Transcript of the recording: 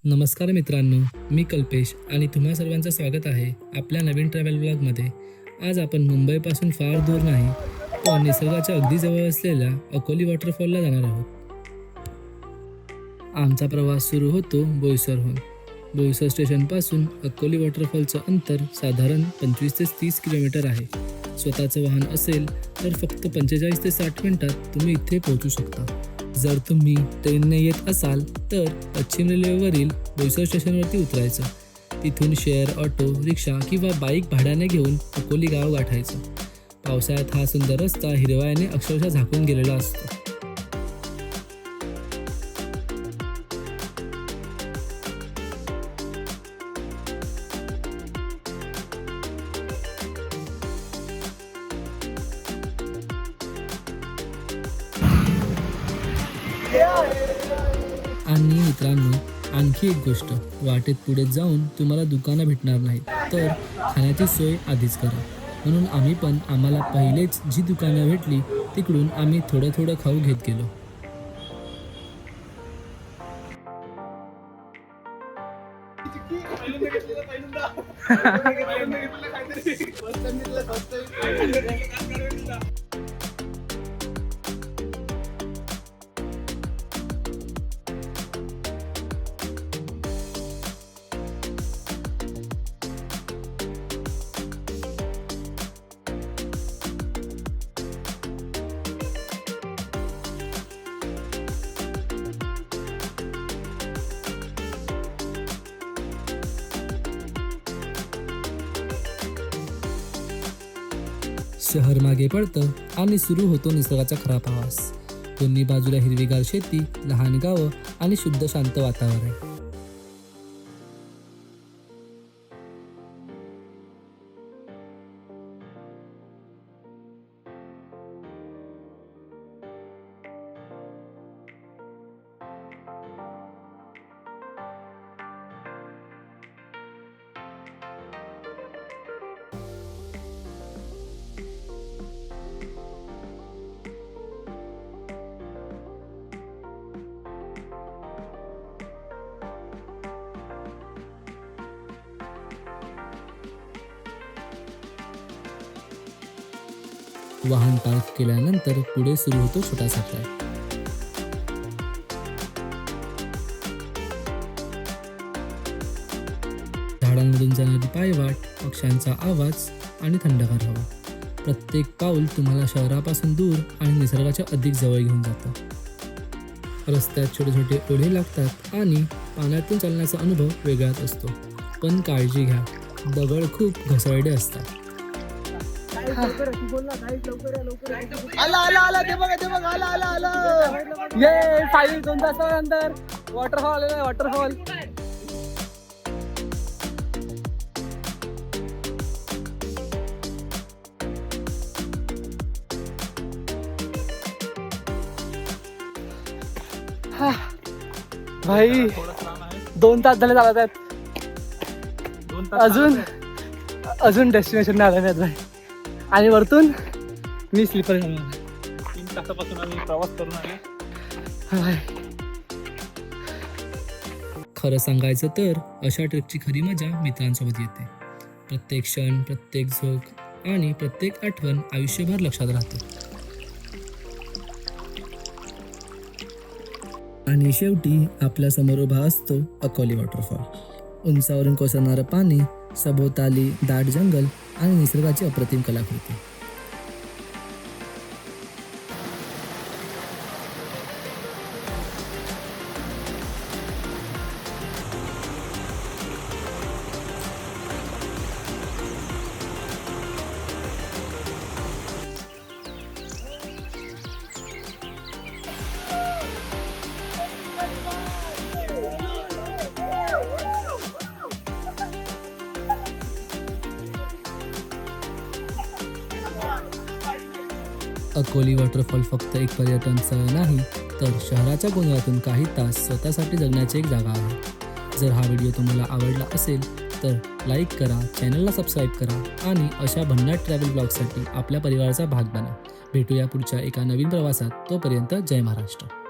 नमस्कार मित्रांनो, मी कल्पेश आणि तुम्हा सर्वांचं स्वागत आहे आपल्या नवीन ट्रॅव्हल ब्लॉगमध्ये. आज आपण मुंबईपासून फार दूर नाही पण निसर्गाच्या अगदी जवळ असलेल्या अकोली वॉटरफॉलला जाणार आहोत. आमचा प्रवास सुरू होतो बोईसरहून. बोईसर स्टेशनपासून अकोली वॉटरफॉलचं अंतर साधारण 25 ते 30 किलोमीटर आहे. स्वतःचं वाहन असेल तर फक्त 45 ते 60 मिनिटात तुम्ही इथे पोहोचू शकता. जर तुम्ही ट्रेनने येत असाल तर पश्चिम रेल्वेवरील बोईसर स्टेशनवरती उतरायचं. तिथून शेअर ऑटो, रिक्षा किंवा बाईक भाड्याने घेऊन अकोली गाव गाठायचं. पावसाळ्यात हा सुंदर रस्ता हिरव्याने अक्षरशः झाकून गेलेला असतो. आणि मित्रांनो, आणखी एक गोष्ट, वाटेत पुढे जाऊन तुम्हाला दुकानं भेटणार नाहीत, तर खाण्याची सोय आधीच करा. म्हणून आम्ही पण आम्हाला पहिलेच जी दुकानं भेटली तिकडून आम्ही थोडं थोडं खाऊ घेत गेलो. शहर मागे पडतं आणि सुरू होतो निसर्गाचा खरा प्रवास. दोन्ही बाजूला हिरवीगार शेती, लहान गावं आणि शुद्ध शांत वातावरण. वाहन पार्क केल्यानंतर पुढे सुरू होतो छोटासा ट्रॅक. झाडांमधून जाणारी पायवाट, पक्ष्यांचा आवाज आणि थंडगार हवा. प्रत्येक पाऊल तुम्हाला शहरापासून दूर आणि निसर्गाच्या अधिक जवळ घेऊन जातं. रस्त्यात छोटे छोटे ओढे लागतात आणि पाण्यातून चालण्याचा अनुभव वेगळाच असतो. पण काळजी घ्या, दगड खूप घसरडे असतात. फायनल 2 तासानंतर वॉटरफॉल आलेला आहे. वॉटरफॉल भाई 2 तास झाले चालत आहेत. अजून डेस्टिनेशन नाही आले भाई. आणि वरतून मी स्लीपर घालून 3 तासापासून आम्ही प्रवास करून आले. खरं सांगायचं तर अशा ट्रिपची खरी मजा मित्रांसोबत येते. प्रत्येक क्षण, प्रत्येक झोक आणि प्रत्येक आठवण आयुष्यभर लक्षात राहते. आणि शेवटी आपल्या समोर उभा असतो अकोली वॉटरफॉल. उंचावरून कोसळणारं पाणी, सभोवताली दाट जंगल आणि निसर्गाची अप्रतिम कलाकृती. अकोली वॉटरफॉल फक्त एक पर्यटन स्थळ नाही, तर शहराच्या गोंधळातून काही तास स्वतःसाठी जगण्याची एक जागा आहे. जर हा व्हिडिओ तुम्हाला आवडला असेल तर लाईक करा, चॅनलला सबस्क्राईब करा आणि अशा भन्नाट ट्रॅव्हल ब्लॉगसाठी आपल्या परिवाराचा भाग बना. भेटूया पुढच्या एका नवीन प्रवासात. तोपर्यंत जय महाराष्ट्र.